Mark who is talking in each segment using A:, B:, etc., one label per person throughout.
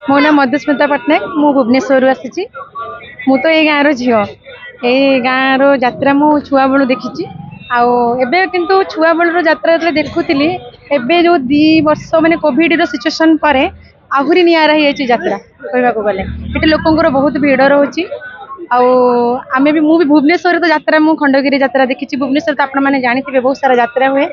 A: मो ना मधुस्मिता पट्टनायक मु भुवनेश्वर आसी मु तो ये गाँव झील ये गाँव यात्रा मु छुआ बेलू देखी आबे किंतु छुआ बेलू यात्रा जो देखुली एबे जो 2 वर्ष माने कोविड सिचुएशन पर आहरी निरा यात्रा कहवाक गले ये लोकंर बहुत भीड़ रोचे आमे भी मुझे भुवनेश्वर तो यात्रा मु खंडगिरी यात्रा देखी भुवनेश्वर तो आप जानी बहुत सारा यात्रा हुए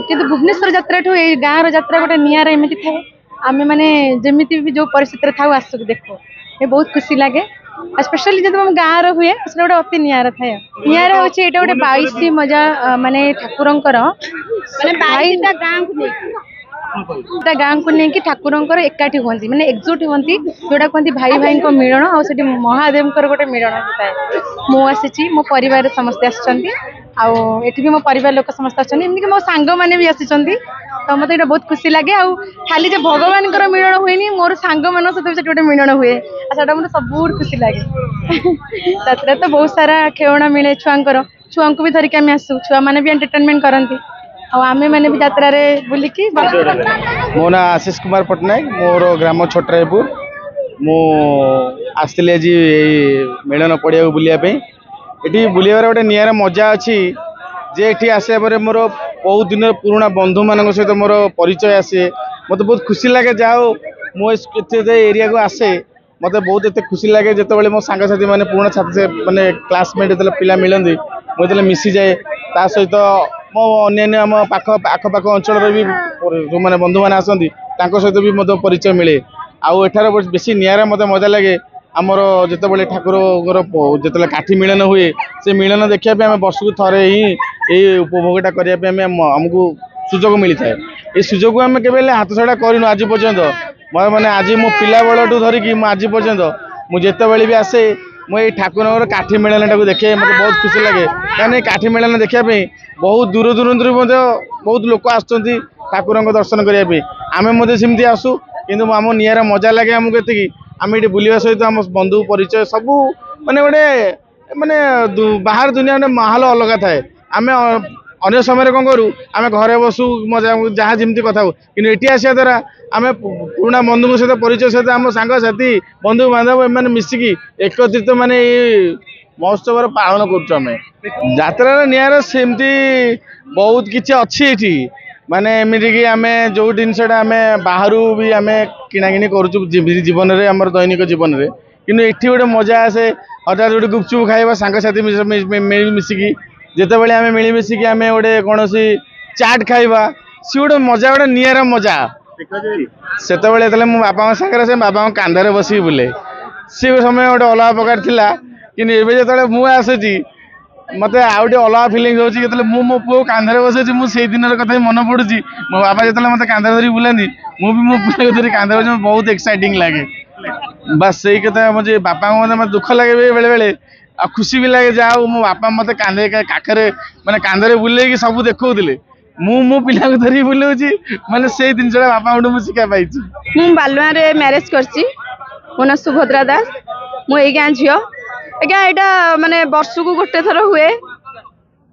A: किंतु भुवनेश्वर यात्रा ठू गाँव यात्रा गोटे निरा एमती थाए आमे माने जमी भी जो परिस्थिति था आसुक देखो ये बहुत खुशी लगे स्पेशली जब हम गाँव हुए गोटे अति निरा थाए निरा हूँ ये गोटे 22 मजा माने ठाकुरंकर गाँ को लेकिन ठाकुरंकर एकाठी हमें मैंने एकजुट हमें जोटा कहते भाई भाई मिलन आठ महादेव गोटे मिलन होता है मु आसी मो परिवार समस्ते आठी भी मो परिवार लोक समस्त आमती मो सांग मैंने भी आसी तो मतलब ये बहुत खुशी लगे आ खाली जो भगवान मिलन हुए मोर सांग मान सहित गोटे मिलन हुए आटा मतलब सब खुशी लगे तो बहुत सारा खेलना मिले छुआ को भी धरिक आम आसू छुआ मैंने भी एंटरटेनमेंट करती आमे मैंने भी यात्रा रे बुलिकी
B: मो ना आशीष कुमार पट्टनायक मोर ग्राम छोटरायपुर मु आसली आज मिलन पड़िया बुलायापी ये बुलार गोटे निरा मजा अच्छी जे ये आसा पर मोर बहुत दिन पुराणा बंधु मान सहित मोर परिचय आसे मत बहुत खुशी लगे जाओ मो एरिया को आसे मत बहुत एत खुशी लगे जिते मो सांगसाथी मैंने पुराणा छात्र मैंने क्लासमेट जो पिला मिलती मुझे मिसी जाए ता सहित मो अन्य आम आखपाख अंचल भी जो मैंने बंधु मैंने आसती सहित भी मत परिचय मिले आउ एठार बेसी निरा मत मजा लगे आमर जिते ठाकुर जो काठी मिलन हुए से मिलन देखा आम वर्ष को थे ही ये उपभोगटा करने आमको सुजोग मिलता है ये सुजोग आम के हाथ छड़ा करूँ आज पर्यंत मैंने आज मो पिला बेलू धरिकी आज पर्यंत मुझे भी आसे मुझे ठाकुर काठी मिलन टाक देखे मतलब बहुत खुशी लगे कहीं काठी मिलन देखापी बहुत दूर दूर बहुत लोक आसुँच ठाकुर दर्शन करने आम सेमती आसू कि आम निरा मजा लगे आमको ये आम ये बुलवा सहित आम बंधु परिचय सबू माने गोटे माने बाहर दुनिया गोटे माहौल अलग थाए आम अन्य समय कौन करूँ आम घरे बसु मजा जहाँ जमी कथा कि आसा द्वारा आम पुराणा बंधु सहित परिचय सहित आम सांगसाथी बंधु बांधव एम मिसिकी एकत्रित माने महोत्सव पालन करें यात्रा निरा सेमती बहुत किसी अच्छी माने एमती कि आम जो जिनसा आम बाहर भी आम किणाकिणी करूँ जीवन में आम दैनिक जीवन में कि ये गोटे मजा आसे हठात गोटे गुपचुप खाଇବା सांगसाथी मिसिकी जितेबाला आम मिलमिशिकी आम गोटे कौन चाट खाଇବା सी गोटे मजा गोटे निरा मजा से मो बापा सागर से बापा कांधे बस बुले सी समय गोटे अलग प्रकार थिला कि जो मुझे आसूँ मत आउटे अलग फिलिंग हो मो पु कांधे बस मुझे दिन कथा मन पड़ू मो बापा जो मत कांधे धरी बुलानी मुझे मो पुआ धरी कांधे बस बहुत एक्साइटिंग लगे बस से कथा मुझे बापा मत दुख लगे बेले बेले आ खुशी भी लगे जाओ मो बापा मत कांधे काखरे माने कांधे बुले सब देखते मो पिला धरी बुलाऊँ माने से जिन बापा मुझे शिखा पाई
C: मु बालुआ मैरेज करची मो ना सुभद्रा दास मु ए गाँ झील आज्ञा यहाँ माने वर्ष को गोटे थर हुए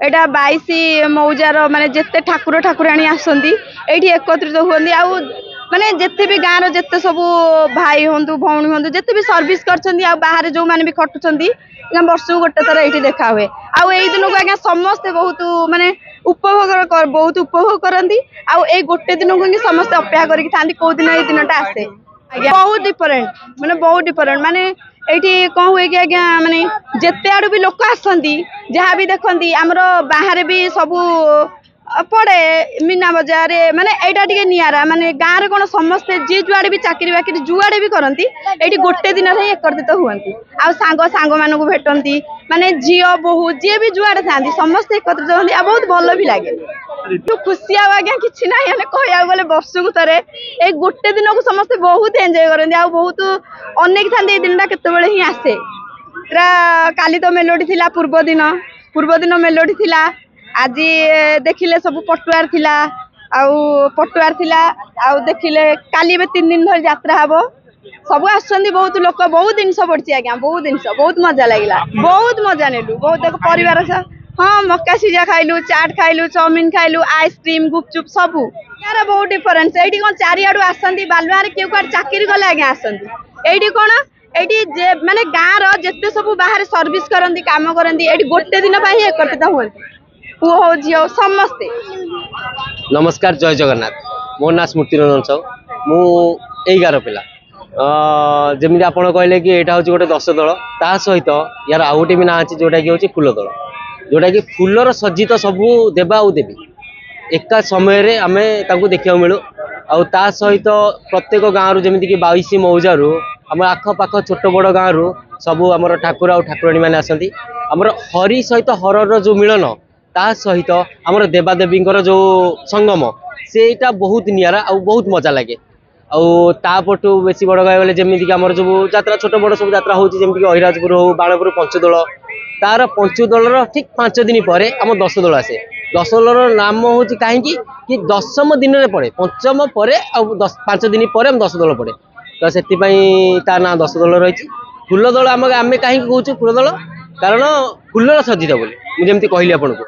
C: यहाँ 22 मौजार माने जिते ठाकुर ठाकुराणी आसती ये एकत्रित हुए आउ माने जिते भी गाँव जिते सब भाई हूँ भौणी हूँ जिते भी सर्विस कर बाहर जो मैंने भी खटुंट वर्ष को गोटे थर ये देखा हुए आउ यही दिन को आज्ञा समस्ते बहुत माने बहुत उपभोग करती आउ ए गोटे दिन को समस्त अपेक्षा करके था कौ दिन ये दिन आसे बहुत डिफरेंट माने ये कौन हुए कि आज्ञा माने जिते आड़ू भी लोक आसती जहाँ भी देखती आमर बाहर भी सबू पड़े मीना बजार माने एटा टिके नियारा माने गाँव में कौन समस्ते जी जुआड़े भी चाकरी बाकरी जुआड़े भी करती ये गोटे दिन ही एकत्रित हुए आ सांग मानक भेटती माने झील बोहू जी भी जुआड़े था समस्ते एकत्रित होती आ बहुत भल भी लगे खुशी आज्ञा कि ना कहया गले वर्ष को थे ये गोटे दिन को समस्ते बहुत एंजॉय करते आ बहुत अनेक था ये दिन केत ही आसे काली तो मेलोडी थिला पूर्व दिन मेलोडी थिला आज देखिले सब पटुआर थिला पटुआर थिला देखिले काली 3 दिन धर यात्रा हम सब आसुँच बहुत लोक बहुत जिनस पड़ी आज्ञा बहुत जिनस बहुत मजा लगे बहुत मजा नेलु बहुत परिवार हाँ मक्का सिझा खाइलु चाट खाइलु चाउमिन खाइलु आइसक्रीम गुपचुप सबू यार बहुत डिफरेन्स एठी कौन चारिआडू आसंती बालुआर के कुआड चाकरी गले आगे आसंती एठी कौन एठी जे माने गाँव रो जेते सब बाहर सर्विस करंती काम करंती एठी गोटे दिन पाई एकत्रित हुअंती पुओ हो झियो समस्ते।
D: नमस्कार जय जगन्नाथ मो ना स्मृति रंजन साहू मु 11 पिला जमी आप कहले कि यहाँ हूँ गोटे 10 दल ता सहित यार आउ गोटे भी ना अच्छी जोटा कि हूँ फूल दल जोटा कि फूलर सज्जित सबू देवा आउ देवी एका समय आम देखा मिलू आउ ता सहित प्रत्येक गाँव जमीक कि 22 मौजारू आम आखपाख छोट बड़ गाँव सबू आम ठाकुर आउ ठाकुराणी मैंने आसती आमर हरि सहित हरर जो मिलन ता सहित आमर देवादेवी जो संगम सेटा बहुत निरा आ बहुत मजा लगे आउटू बेसी बड़ कह जमीक आम जो यात्रा छोट बड़ सब यात्रा होती जमीक अहिराजपुर हो बाणपुर पंचदोल तार पंचदोल ठीक 5 दिन पर आम 10 दल आसे 10 दल नाम हूँ कहीं कि 10म दिन में पड़े पंचम पर 5 दिन पर 10 दल पड़े तो से ता ना 10 दल रही फूल दल आम कहीं कहूँ फूल दल कारण फूलर सज्जित बोली मुझे कहली आपन को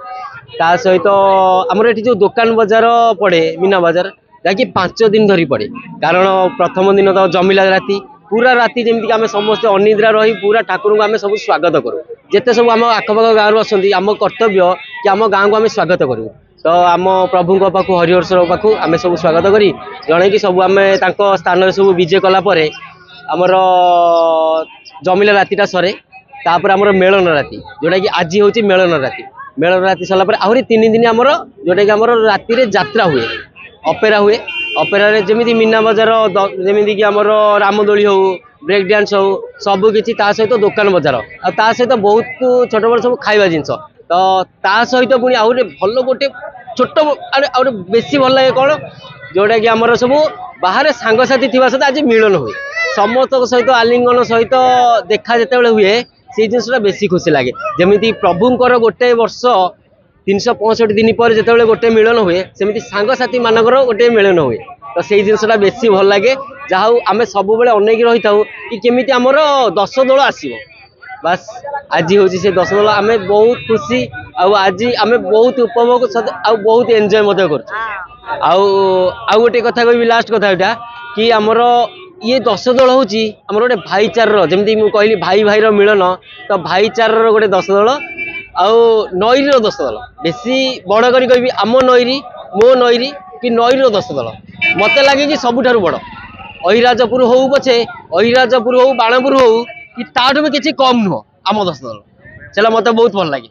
D: ता सहित आमर ये जो दुकान बजार पड़े मीना बजार जहाँकि 5 दिन धरी पड़े कारण प्रथम दिन तो जमिला राति पूरा राति जमीक आम समस्त अनिद्रा रही पूरा ठाकुर को आम सब स्वागत करूँ जिते सब आम आखपाख गाँव आसती आम कर्तव्य कि आम गाँव को आम स्वागत करूँ तो आम प्रभु पाखु हरिहर पाखु आम सब स्वागत करी जड़े कि सब आम स्थान सब विजय कलापर आमर जमिला रातिटा सरे तापर आमर मेलन राति जोटा कि आज हूँ मेलन राति सरला आहरी 3 दिन आमर जोटा कि आमर राति यात्रा हुए अपेरा हुए अपेरा जमी मीना बजार जमी कि आमर रामदोली हो ब्रेक डांस हो सबकि सहित दुकान बजार आ सहित बहुत छोट बड़ सब खाଇବା जिनस तो ता सहित पुणी आहरी भल गोटे छोट आउटे बेसी भल लगे कौन जोटा कि आमर सब बाहर सांगसाथी थी सहित आज मिलन हुए समस्त सहित आलिंगन सहित देखा जिते हुए से जिनसा बेसी खुशी लगे जमी प्रभुंर गोटे वर्ष 365 दिन पर जिते गोटे मिलन हुए सेमती सांगसाथी मानकर गोटे मिलन हुए तो से जिनसा बेसी भल लगे जहाँ आम सब अनेक रही था कि केमी आमर 10 दल आसो बास आज हूँ से 10 दल आम बहुत खुशी आज आम बहुत उपभोग आ बहुत एंजॉय कर गोटे कथा कह लास्ट कथा यहाँ कि आमर ये 10 दल हूँ आमर गोटे भाईचार जमी कहली भाई भाई मिलन तो भाईचार गोटे 10 दल आउ नईर 10 दल बेसी बड़ करी कह आम नईरी मो नईरी कि नईर 10 दल मत लगे कि सबुठ बड़ अहिराजपुर हो पछे अहिराजपुर हो बाणपुर हो कि ताठू भी किसी कम नुह आम 10 दल चला मत बहुत भल लगे।